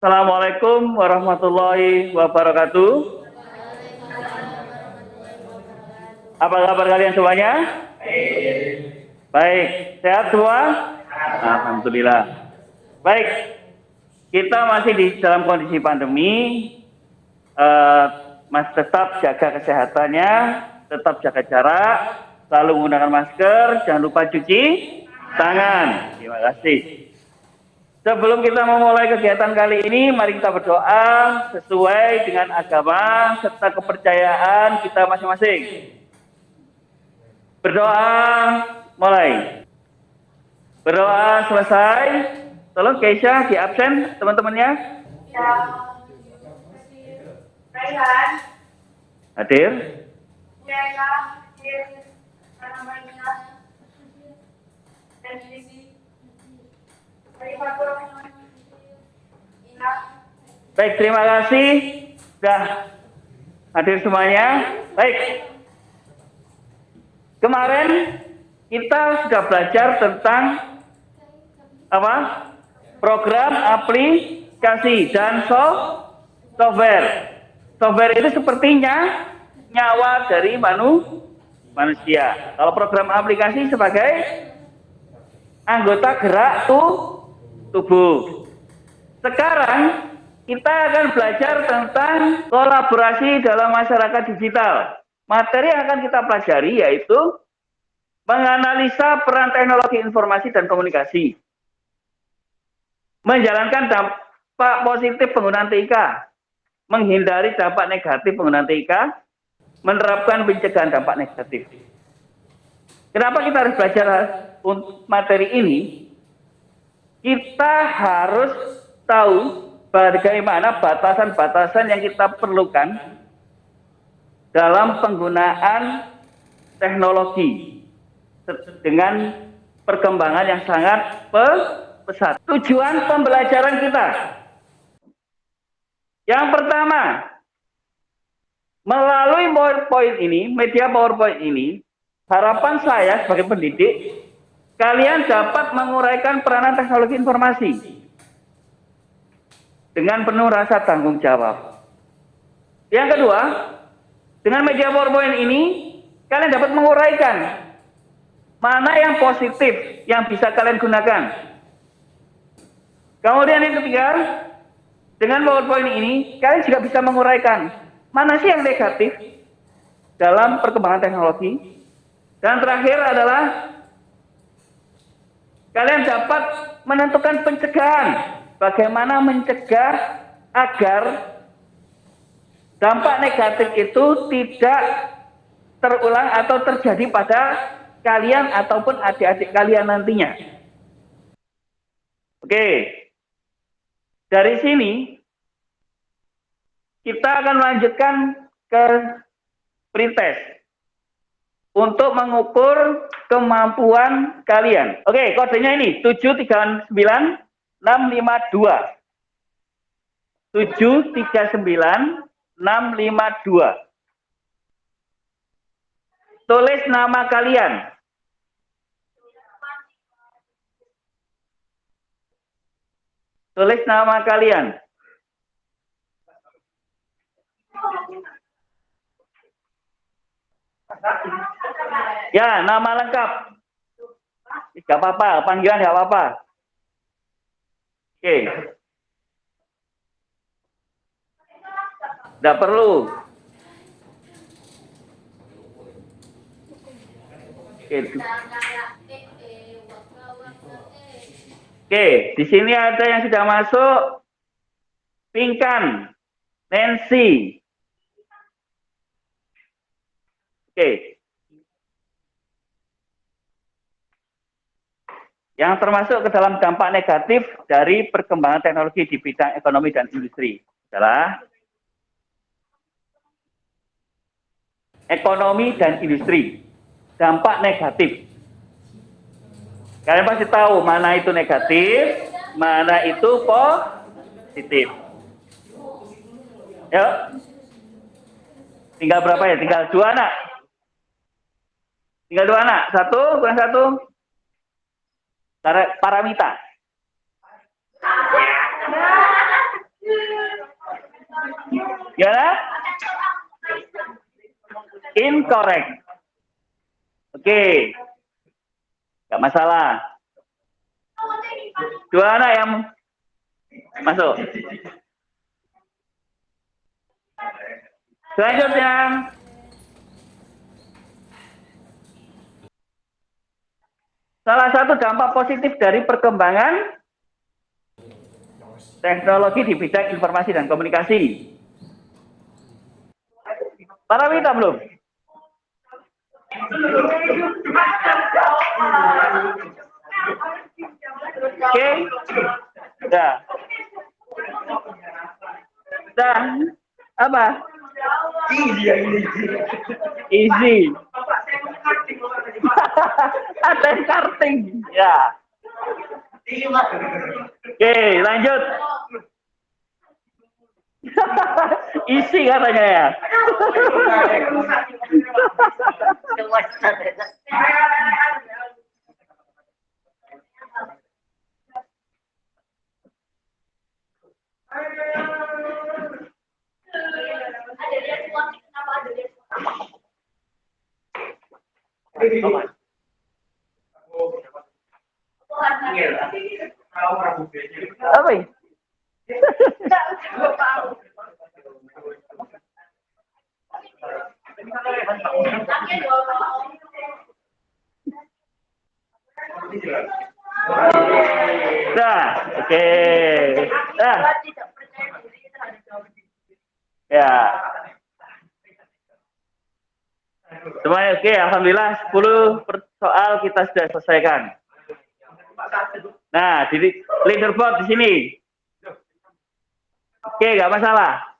Assalamualaikum warahmatullahi wabarakatuh. Apa kabar kalian semuanya? Baik, sehat semua? Alhamdulillah. Baik, kita masih di dalam kondisi pandemi. Mas tetap jaga kesehatannya, tetap jaga jarak, selalu menggunakan masker, jangan lupa cuci tangan. Terima kasih. Sebelum kita memulai kegiatan kali ini, mari kita berdoa sesuai dengan agama serta kepercayaan kita masing-masing. Berdoa mulai. Berdoa selesai. Tolong Keisha di absen teman-temannya. Hadir. Baik, terima kasih sudah hadir semuanya. Baik, kemarin kita sudah belajar tentang apa? Program, aplikasi, dan software. Software itu sepertinya nyawa dari manusia. Kalau program aplikasi sebagai anggota gerak tubuh. Sekarang kita akan belajar tentang kolaborasi dalam masyarakat digital. Materi yang akan kita pelajari yaitu menganalisa peran teknologi informasi dan komunikasi, menjalankan dampak positif penggunaan TIK, menghindari dampak negatif penggunaan TIK, menerapkan pencegahan dampak negatif. Kenapa kita harus belajar materi ini? Kita harus tahu bagaimana batasan-batasan yang kita perlukan dalam penggunaan teknologi dengan perkembangan yang sangat pesat. Tujuan pembelajaran kita yang pertama, melalui PowerPoint ini, media PowerPoint ini, harapan saya sebagai pendidik, kalian dapat menguraikan peranan teknologi informasi dengan penuh rasa tanggung jawab. Yang kedua, dengan media PowerPoint ini, kalian dapat menguraikan mana yang positif yang bisa kalian gunakan. Kemudian yang ketiga, dengan PowerPoint ini, kalian juga bisa menguraikan mana sih yang negatif dalam perkembangan teknologi. Dan terakhir adalah kalian dapat menentukan pencegahan. Bagaimana mencegah agar dampak negatif itu tidak terulang atau terjadi pada kalian ataupun adik-adik kalian nantinya. Oke. Dari sini kita akan melanjutkan ke pretest untuk mengukur kemampuan kalian. Oke, kodenya ini 739652. 739652. Tulis nama kalian. Tulis nama kalian. Ya, nama lengkap. Tidak apa-apa, panggilan tidak apa-apa. Oke. Tidak perlu. Oke, di sini ada yang sudah masuk. Pinkan, Nancy. Oke. Yang termasuk ke dalam dampak negatif dari perkembangan teknologi di bidang ekonomi dan industri adalah ekonomi dan industri. Dampak negatif. Kalian pasti tahu mana itu negatif, mana itu positif. Yuk. Tinggal berapa ya? Tinggal 2 anak. Tinggal 2 anak. 1, kurang 1. Paramita. Gimana? Incorrect. Oke. Nggak masalah. Dua anak yang masuk. Selanjutnya. Salah satu dampak positif dari perkembangan teknologi di bidang informasi dan komunikasi. Para wanita belum? Oke. Dah. Dah. Apa? Easy. Ada karting. Ya. Oke, lanjut. Isi katanya ya. Apa ini? Nah, oke. Nah. Ya. Semuanya oke, alhamdulillah 10 soal kita sudah selesaikan. Nah, di leaderboard di sini. Oke, nggak masalah.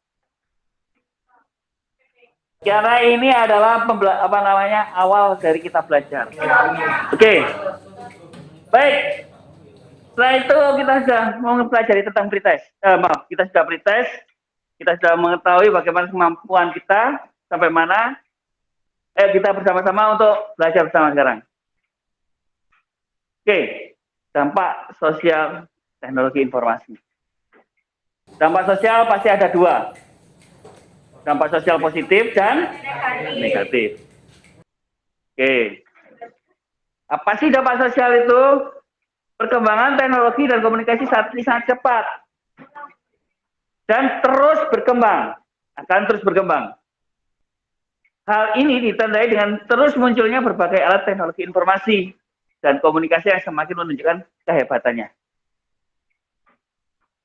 Karena ini adalah awal dari kita belajar. Oke. Baik. Setelah itu kita sudah mau mempelajari tentang pretest. Kita sudah pretest. Kita sudah mengetahui bagaimana kemampuan kita sampai mana. Kita bersama-sama untuk belajar bersama sekarang. Oke. Dampak sosial teknologi informasi. Dampak sosial pasti ada dua. Dampak sosial positif dan negatif. Oke. Apa sih dampak sosial itu? Perkembangan teknologi dan komunikasi saat ini sangat cepat. Dan terus berkembang. Akan terus berkembang. Hal ini ditandai dengan terus munculnya berbagai alat teknologi informasi dan komunikasi yang semakin menunjukkan kehebatannya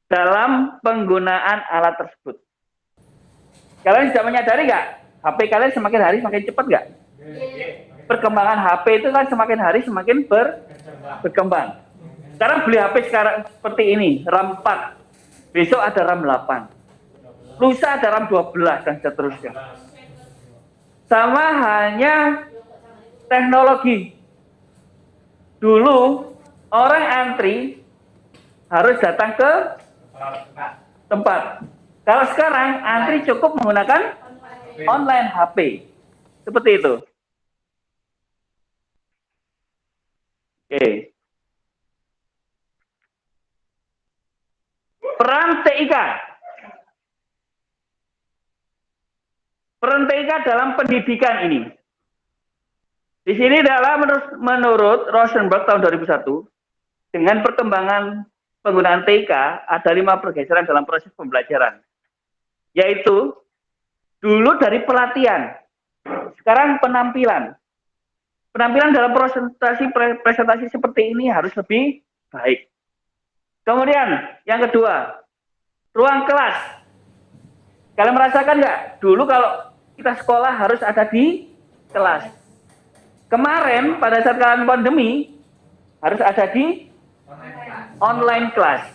dalam penggunaan alat tersebut. Kalian sudah menyadari nggak? HP kalian semakin hari semakin cepat nggak? Perkembangan HP itu kan semakin hari semakin berkembang. Sekarang beli HP sekarang seperti ini, RAM 4. Besok ada RAM 8. Lusa ada RAM 12 dan seterusnya. Sama hanya teknologi. Dulu orang antri harus datang ke tempat. Kalau sekarang antri cukup menggunakan online HP. Seperti itu. Oke. Peran TIK. Peran TIK dalam pendidikan ini. Di sini adalah menurut Rosenberg tahun 2001, dengan perkembangan penggunaan TIK, ada 5 pergeseran dalam proses pembelajaran. Yaitu, dulu dari pelatihan, sekarang penampilan. Penampilan dalam presentasi seperti ini harus lebih baik. Kemudian, yang kedua, ruang kelas. Kalian merasakan nggak? Dulu kalau kita sekolah harus ada di kelas. Kemarin pada saat kalian pandemi harus ada di online class.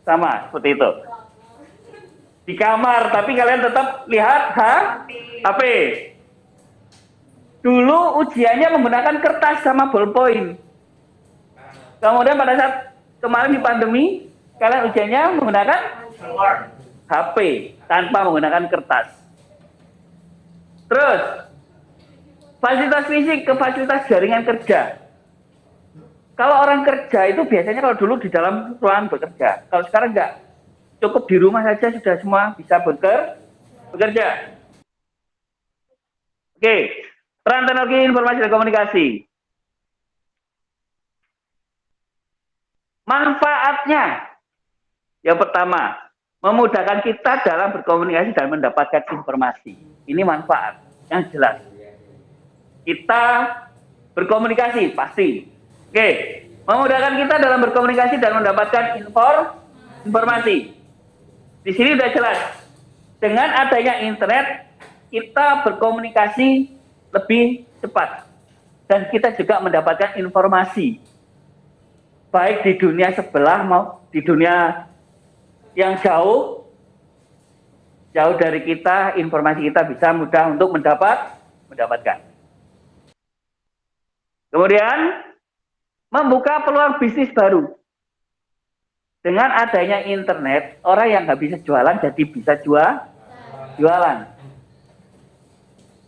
Sama seperti itu. Di kamar tapi kalian tetap lihat HP. Dulu ujiannya menggunakan kertas sama ballpoint. Kemudian pada saat kemarin di pandemi kalian ujiannya menggunakan HP tanpa menggunakan kertas. Terus fasilitas fisik ke fasilitas jaringan kerja. Kalau orang kerja itu biasanya kalau dulu di dalam ruangan bekerja. Kalau sekarang enggak. cukup di rumah saja sudah semua bisa bekerja. Oke, peran teknologi informasi dan komunikasi. Manfaatnya, yang pertama, memudahkan kita dalam berkomunikasi dan mendapatkan informasi. Ini manfaat yang jelas. Kita berkomunikasi, pasti. Oke, memudahkan kita dalam berkomunikasi dan mendapatkan informasi. Di sini sudah jelas. Dengan adanya internet, kita berkomunikasi lebih cepat. Dan kita juga mendapatkan informasi. Baik di dunia sebelah maupun di dunia yang jauh dari kita, informasi kita bisa mudah untuk mendapatkan. Kemudian, membuka peluang bisnis baru. Dengan adanya internet, orang yang nggak bisa jualan jadi bisa jualan.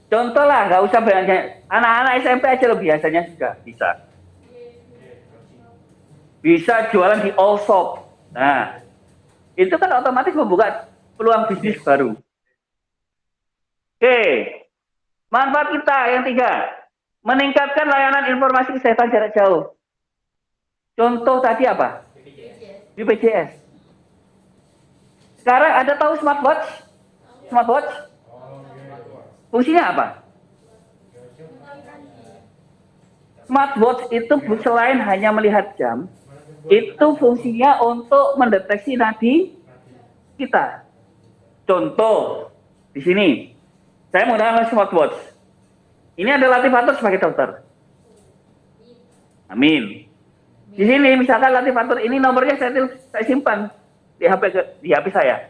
Contoh lah, nggak usah banyak, anak-anak SMP aja loh biasanya sudah bisa. Bisa jualan di all shop. Nah, itu kan otomatis membuka peluang bisnis baru. Oke, manfaat kita yang 3, meningkatkan layanan informasi kesehatan jarak jauh. Contoh tadi apa? BPJS. Sekarang ada tahu smartwatch? Fungsinya apa? Smartwatch itu selain hanya melihat jam, itu fungsinya untuk mendeteksi nadi kita. Contoh, di sini, saya menggunakan smartwatch. Ini ada Latifatur sebagai dokter. Amin. Di sini, misalkan Latifatur ini nomornya saya simpan di HP saya.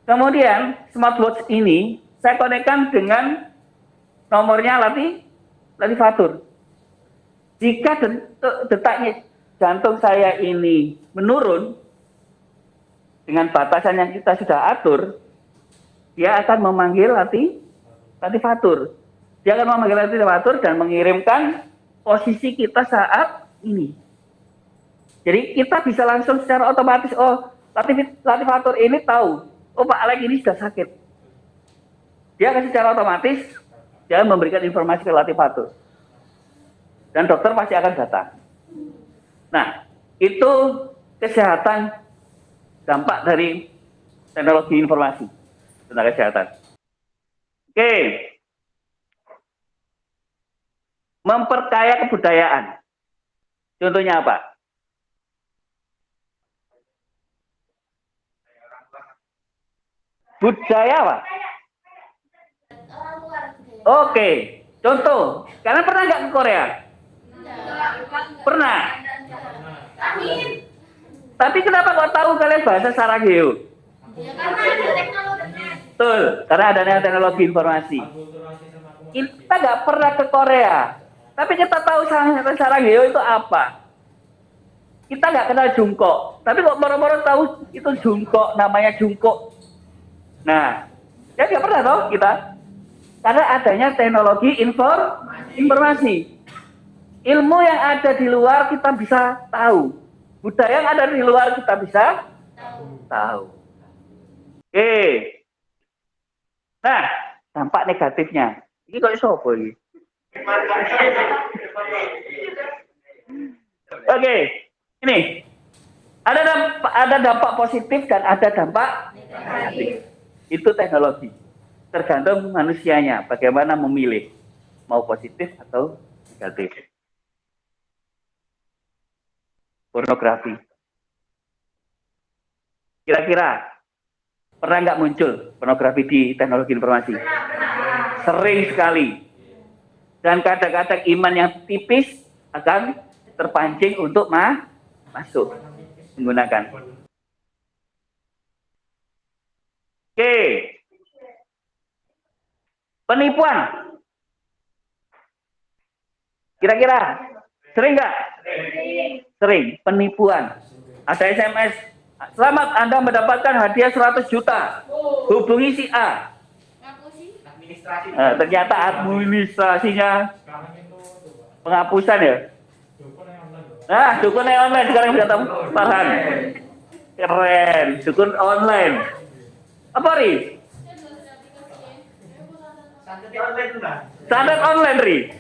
Kemudian, smartwatch ini saya konekkan dengan nomornya Latifatur. Jika detaknya jantung saya ini menurun dengan batasan yang kita sudah atur, dia akan memanggil Latifatur. Dia akan memanggil Latifatur dan mengirimkan posisi kita saat ini. Jadi kita bisa langsung secara otomatis, oh Latifatur ini tahu, oh Pak Alex ini sudah sakit. Dia akan secara otomatis dia memberikan informasi ke Latifatur. Dan dokter pasti akan datang. Nah, itu kesehatan, dampak dari teknologi informasi tentang kesehatan. Oke. Memperkaya kebudayaan. Contohnya apa? Budaya apa? Oke. Contoh, kalian pernah nggak ke Korea? Pernah. Tapi kenapa kok tahu kalian bahasa Sarageo? Betul, karena adanya teknologi informasi. Kita nggak pernah ke Korea, tapi kita tahu Sarageo itu apa. Kita nggak kenal jungkok, tapi kok moro-moro tahu itu jungkok, namanya jungkok. Nah, ya nggak pernah tahu kita, karena adanya teknologi informasi. Ilmu yang ada di luar kita bisa tahu. Budaya yang ada di luar kita bisa tahu. Oke. Nah, dampak negatifnya. Ini kok sopo ini? Oke. Ini. Ada dampak positif dan ada dampak negatif. Itu teknologi. Tergantung manusianya bagaimana memilih mau positif atau negatif. Pornografi. Kira-kira pernah nggak muncul pornografi di teknologi informasi? Sering sekali. Dan kadang-kadang iman yang tipis akan terpancing untuk masuk menggunakan. Oke. Penipuan. Kira-kira sering nggak? Sering. Penipuan. Ada SMS. Selamat, Anda mendapatkan hadiah 100 juta. Hubungi si A. Ternyata administrasinya penghapusan ya. Nah, dukun online sekarang bisa tahan. Keren, dukun online. Apa Ri? Santet online Ri.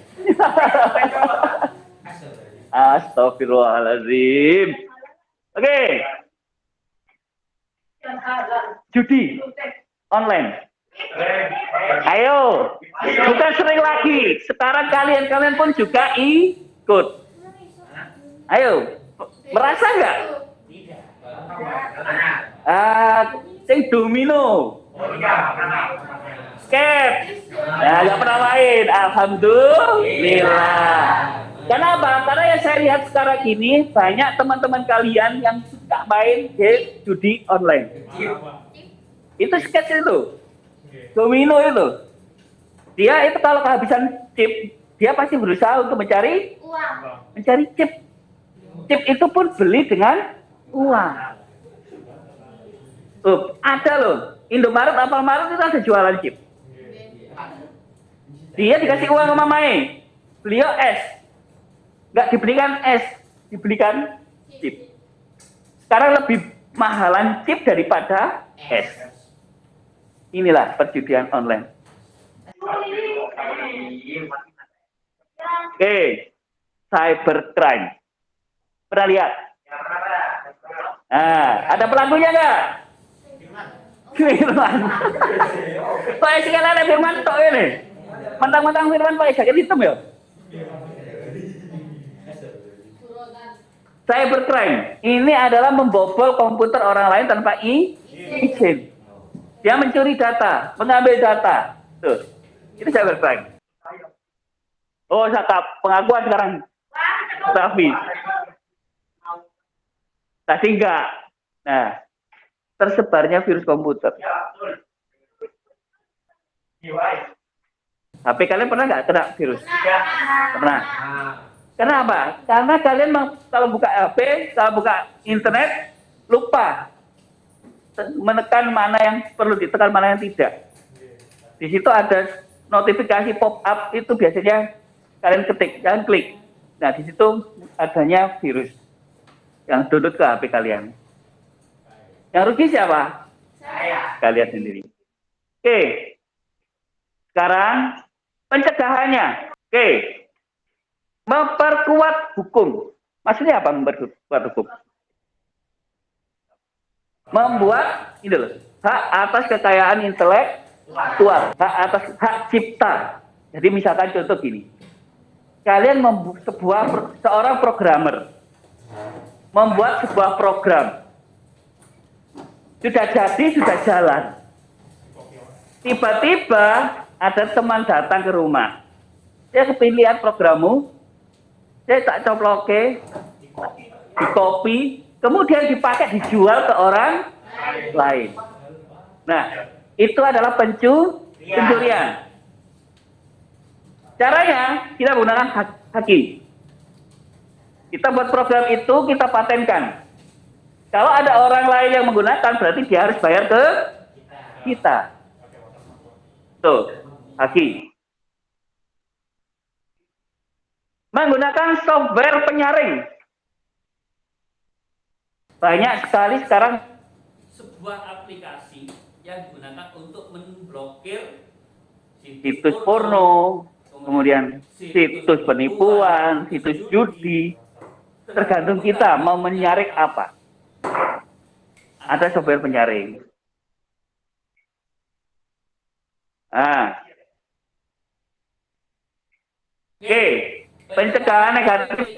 Astagfirullahaladzim. Oke. Judi online. Ayo, bukan sering lagi. Sekarang kalian pun juga ikut. Ayo, merasa nggak? Sing domino. Skep. Nah, nggak pernah main. Alhamdulillah. Kenapa? Karena yang saya lihat sekarang ini banyak teman-teman kalian yang suka main game judi online. Itu sketch itu. Domino itu. Dia itu kalau kehabisan chip, dia pasti berusaha untuk mencari uang. Mencari chip. Chip itu pun beli dengan uang. Ada loh. Indomaret, Alfamaret itu ada jualan chip. Dia dikasih uang sama Mae. Beliau es. Nggak dibelikan es, dibelikan chip. Sekarang lebih mahalan chip daripada es. Inilah perjudian online. Oke, cybercrime. Pernah lihat? Nah, ada pelakunya nggak? Firman. Pak sekarang ada Firman tok ini. Mentang-mentang Firman Pak sakit hitam ya? Cybercrime ini adalah membobol komputer orang lain tanpa izin. Dia mencuri data, mengambil data. Tuh, itu cybercrime. Oh, cakap pengakuan sekarang. Tapi tadi enggak. Nah, tersebarnya virus komputer. HP kalian pernah nggak kena virus? Pernah. Kenapa? Karena kalian kalau buka HP, kalau buka internet, lupa menekan mana yang perlu ditekan, mana yang tidak. Di situ ada notifikasi pop-up, itu biasanya kalian ketik, kalian klik. Nah, di situ adanya virus yang download ke HP kalian. Yang rugi siapa? Saya. Kalian sendiri. Oke. Sekarang pencegahannya. Oke. Memperkuat hukum. Maksudnya apa memperkuat hukum? Membuat ini loh, hak atas kekayaan intelektual, hak atas hak cipta. Jadi misalkan contoh gini. Kalian seorang programmer membuat sebuah program. Sudah jadi, sudah jalan. Tiba-tiba ada teman datang ke rumah. Saya kepingin lihat programmu. Saya tak coploke, di copy, kemudian dipakai dijual ke orang lain. Nah, itu adalah pencurian. Caranya kita menggunakan haki. Kita buat program itu, kita patenkan. Kalau ada orang lain yang menggunakan, berarti dia harus bayar ke kita. Tuh, haki. Menggunakan software penyaring. Banyak sekali sekarang sebuah aplikasi yang digunakan untuk memblokir situs porno, kemudian situs penipuan, situs judi. Tergantung kita mau menyaring apa. Ada software penyaring. Oke. Pencegahan negatif.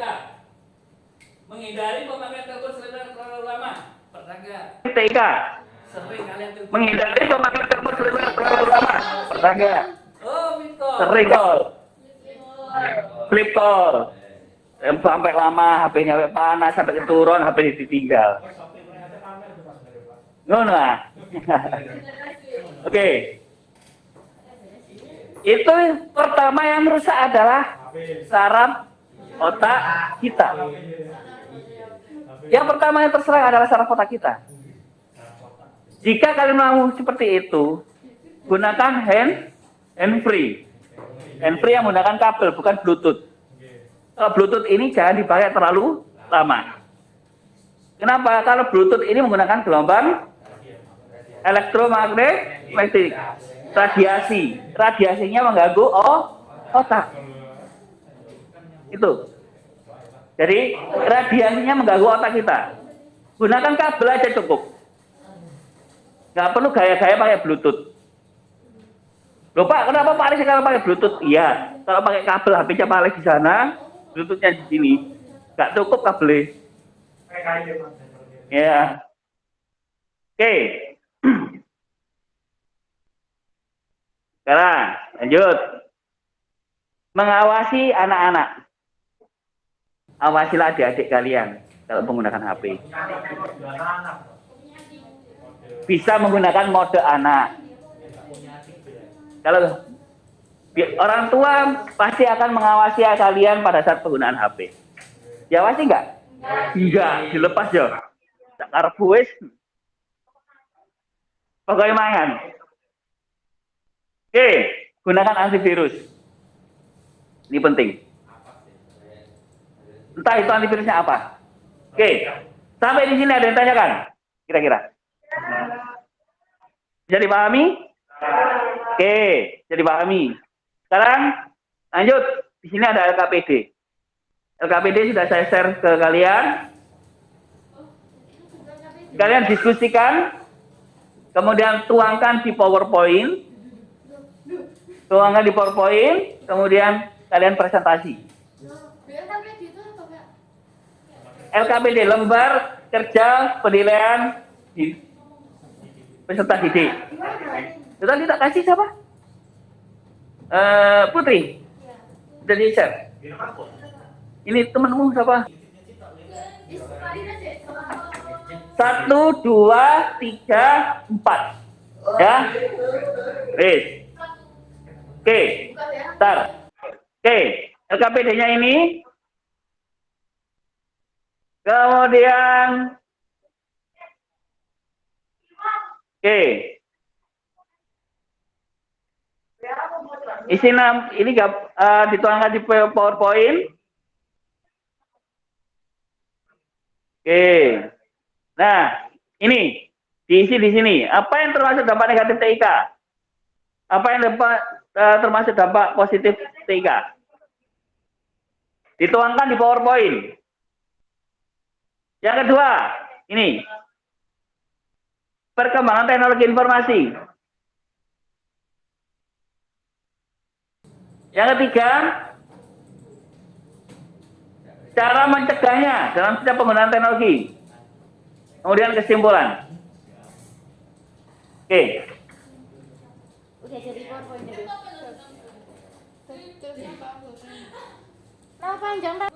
Menghindari pemakaian telepon seluler terlalu lama. Pernah nggak? TK. Sering kalian telepon. Menghindari pemakaian telepon seluler terlalu lama. Pernah nggak? Oh, Vito. Sering call. Flip call. Sampai lama, HP-nya sampai panas, sampai keturun, HP ditinggal. Ngono lah. Oke. Itu pertama yang rusak adalah saraf otak kita. Yang pertama yang terserang adalah saraf otak kita. Jika kalian mau seperti itu, gunakan hand free. Hand free yang menggunakan kabel, bukan Bluetooth. Kalau Bluetooth ini jangan dipakai terlalu lama. Kenapa? Kalau Bluetooth ini menggunakan gelombang elektromagnetik, radiasi. Radiasinya mengganggu otak. Itu. Jadi radiasinya mengganggu otak kita. Gunakan kabel aja cukup. Nggak perlu gaya-gaya pakai Bluetooth. Loh Pak, kenapa Pak Aris kalau pakai Bluetooth? Iya, kalau pakai kabel HP-nya Pak Aris di sana, Bluetooth-nya di sini. Nggak cukup kabelnya. Ya. Oke. Sekarang lanjut. Mengawasi anak-anak. Awasilah adik-adik kalian kalau menggunakan HP. Bisa menggunakan mode anak. Kalau orang tua pasti akan mengawasi kalian pada saat penggunaan HP. Diawasi enggak? Enggak, dilepas ya. Tak karep wis. Pokoknya mangan. Oke, gunakan antivirus. Ini penting. Entah itu antivirusnya apa. Oke, sampai di sini ada yang tanyakan? Kira-kira. Bisa dipahami? Oke, bisa dipahami. Sekarang lanjut. Di sini ada LKPD. LKPD sudah saya share ke kalian. Kalian diskusikan, kemudian tuangkan di PowerPoint. Tuangkan di PowerPoint, kemudian kalian presentasi. LKPD, lembar kerja penilaian peserta didik. Tadi tak kasih siapa? Putri. Jadi share. Ini temanmu siapa? 1, 2, 3, 4. Ya. Wis. Oke. Start. Oke. LKPD-nya ini. Kemudian. Oke. Isi ini dituangkan di PowerPoint. Oke. Nah, ini diisi di sini. Apa yang termasuk dampak negatif TIK? Apa yang termasuk dampak positif TIK? Dituangkan di PowerPoint. Yang kedua, ini perkembangan teknologi informasi. Yang ketiga, cara mencegahnya dalam setiap penggunaan teknologi. Kemudian kesimpulan. Oke. Udah jadi PowerPoint dulu. Nah, panjang Pak.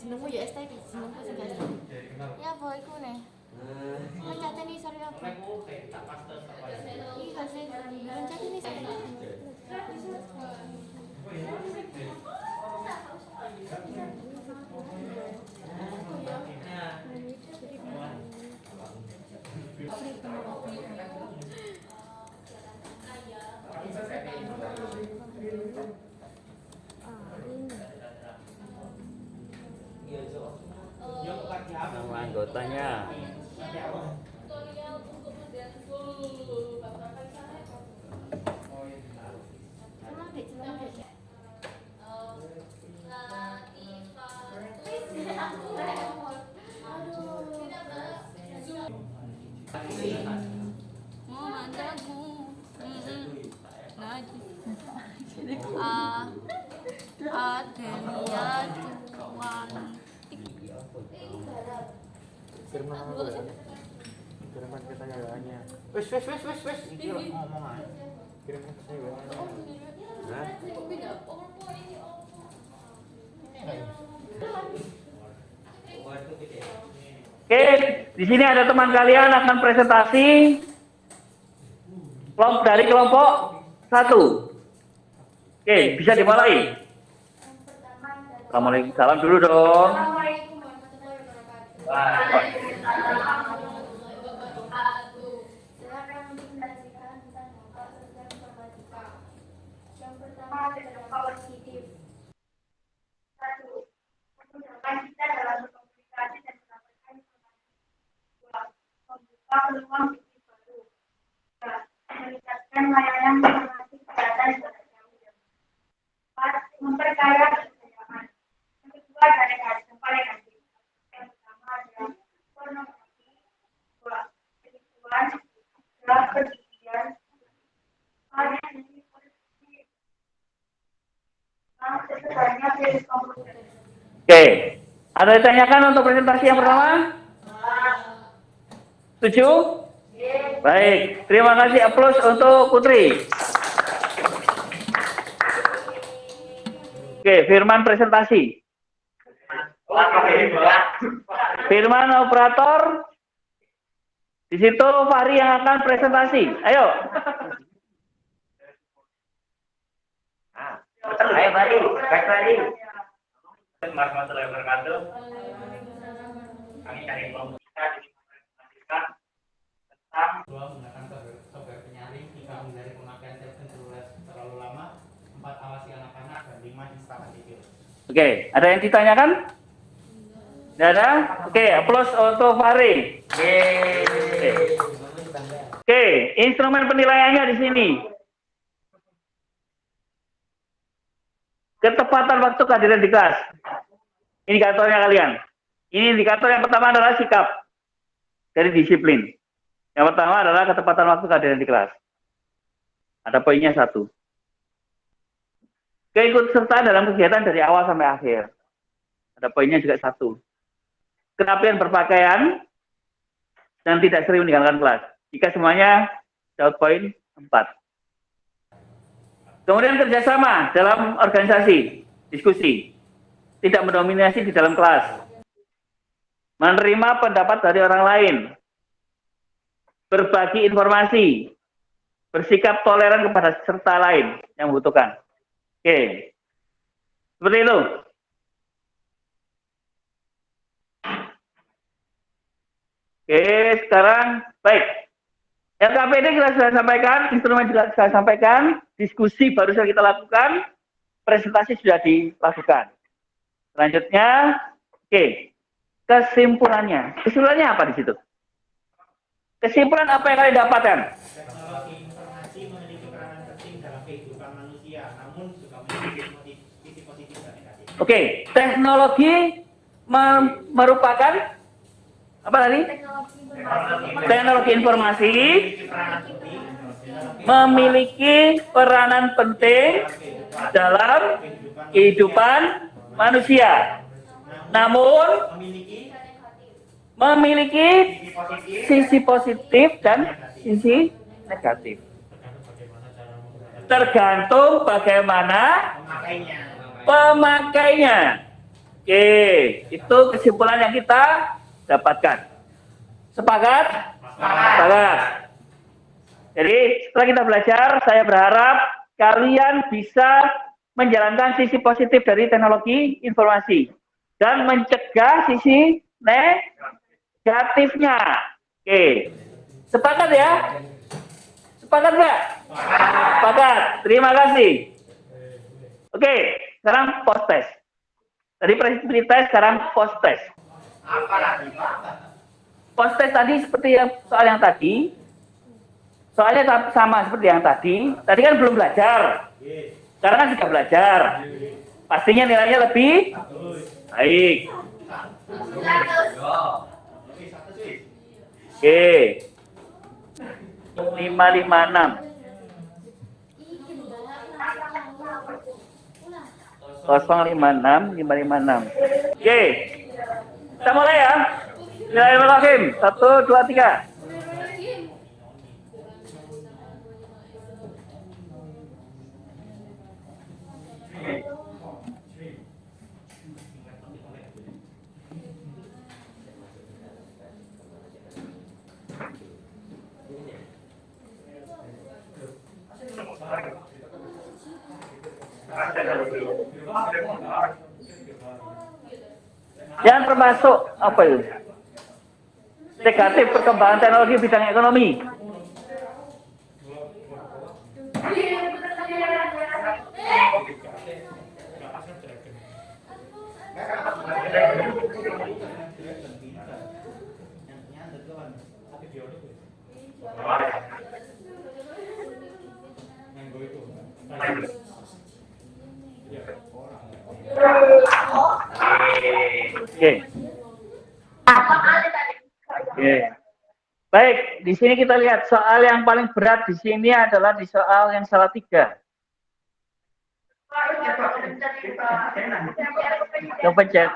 Jenengmu ya STD, jenengmu sing gak. Ya boy ku nih. Mencate nih sorry apa? Ih kasih mencate nih sorry. Nama anggotanya. Kiriman ke saya WA-nya. Wes. Ini ngomong aja. Kiriman ke saya WA-nya. Hah? Oke, di sini ada teman kalian akan presentasi dari kelompok 1. Oke, bisa dimulai. Assalamualaikum, salam dulu dong. peluang bisnis baru. Tiga, meningkatkan layanan informasi kesehatan jarak jauh. Empat, memperkaya kebudayaan. Yang kedua ada yang paling negatif. Yang pertama adalah pornografi. Dua, penipuan. Tiga, perjudian. Empat, sisi positif. Nah, sebenarnya virus komputer. Oke, ada yang ditanyakan untuk presentasi yang pertama? Setuju? Baik, terima kasih, aplaus untuk Putri. Oke, Firman presentasi. Firman operator. Di situ Fahri yang akan presentasi. Ayo. Ayo Fahri, baik Fahri. Warahmatullahi wabarakatuh. Kami cari kita dipresentasikan tentang menggunakan software penyaring, 3 menghindari pemakaian telepon seluler terlalu lama, 4 awasi anak-anak, dan 5 instalan video. Oke, ada yang ditanyakan? Tidak ada? Oke, aplaus untuk Fahri. Oke, instrumen penilaiannya di sini. Ketepatan waktu kehadiran di kelas. Indikatornya kalian. Ini indikator yang pertama adalah sikap dari disiplin. Yang pertama adalah ketepatan waktu kehadiran di kelas. Ada poinnya 1. Keikutsertaan dalam kegiatan dari awal sampai akhir. Ada poinnya juga 1. Kerapian berpakaian dan tidak sering meninggalkan kelas. Jika semuanya dapat poin 4. Kemudian kerjasama dalam organisasi, diskusi, tidak mendominasi di dalam kelas, menerima pendapat dari orang lain, berbagi informasi, bersikap toleran kepada peserta lain yang membutuhkan. Oke, seperti itu. Oke, sekarang baik. LKPD kita sudah sampaikan, instrumen juga sudah sampaikan, diskusi baru saja kita lakukan, presentasi sudah dilakukan. Selanjutnya, oke, kesimpulannya. Kesimpulannya apa di situ? Kesimpulan apa yang kalian dapatkan? Teknologi informasi memiliki peranan penting dalam kehidupan manusia, namun juga memiliki sisi positif dan negatif. Oke, teknologi merupakan apa tadi? Teknologi informasi memiliki peranan penting dalam kehidupan manusia, namun memiliki sisi positif dan sisi negatif. Tergantung bagaimana pemakainya. Oke, itu kesimpulan yang kita dapatkan. Sepakat? Sepakat. Jadi setelah kita belajar, saya berharap kalian bisa menjalankan sisi positif dari teknologi informasi dan mencegah sisi negatifnya. Oke, sepakat ya? Sepakat nggak? Sepakat. Terima kasih. Oke, sekarang post test. Tadi pre test, sekarang post test. Post test tadi seperti soal yang tadi. Soalnya sama seperti yang tadi. Tadi kan belum belajar. Sekarang kan sudah belajar. Pastinya nilainya lebih baik. Oke. 556. 056 556. Oke. Kita mulai ya. Bismillahirrahmanirrahim. 1 2 3. Yang termasuk apa itu? Negatif perkembangan teknologi bidang ekonomi. Oke. Oke. Baik, di sini kita lihat soal yang paling berat di sini adalah di soal yang salah 3. Kepencet.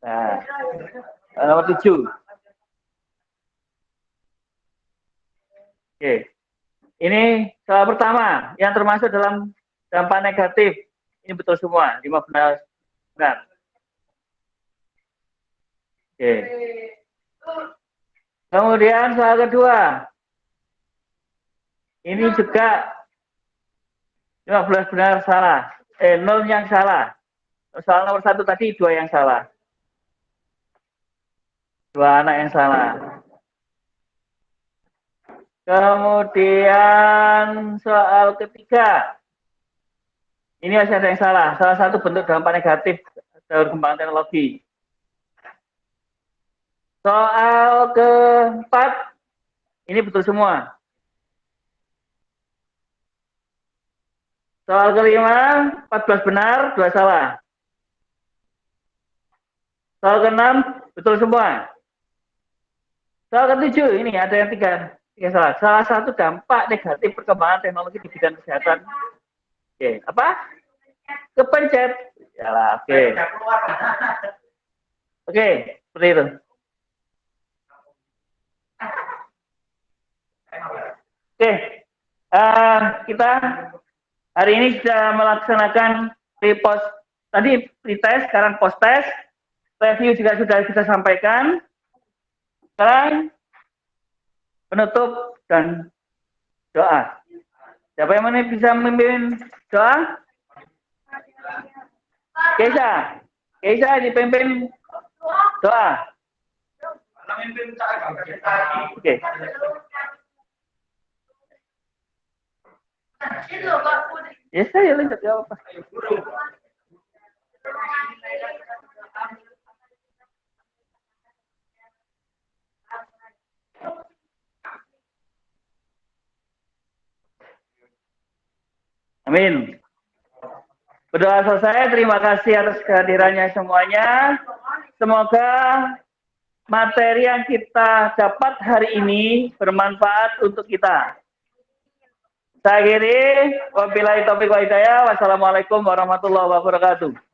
Nah, nomor 7. Oke. Ini soal pertama yang termasuk dalam dampak negatif. Ini betul semua, 15 benar. Oke. Kemudian soal kedua. Ini juga 15 benar salah. 0 yang salah. Soal nomor 1 tadi 2 yang salah. 2 anak yang salah. Kemudian soal ketiga. Ini masih ada yang salah. Salah satu bentuk dampak negatif dari perkembangan teknologi. Soal keempat. Ini betul semua. Soal kelima, 14 benar, 2 salah. Soal ke-6, betul semua. Soal ke-7, ini ada yang 3 salah. Salah satu dampak negatif perkembangan teknologi di bidang kesehatan. Oke, apa? Kepencet. Yalah, oke. Oke, seperti itu. Oke, kita hari ini sudah melaksanakan pre-post. Tadi pre-test, sekarang post-test. Review juga sudah kita sampaikan. Sekarang penutup dan doa. Siapa yang mana bisa memimpin doa? Keisha. Keisha dipimpin doa. Oke. Ya saya lanjut ya apa? Amin. Berdoa selesai. Terima kasih atas kehadirannya semuanya. Semoga materi yang kita dapat hari ini bermanfaat untuk kita. Saya akhiri. Wabillahi taufiq wal hidayah. Wassalamualaikum warahmatullahi wabarakatuh.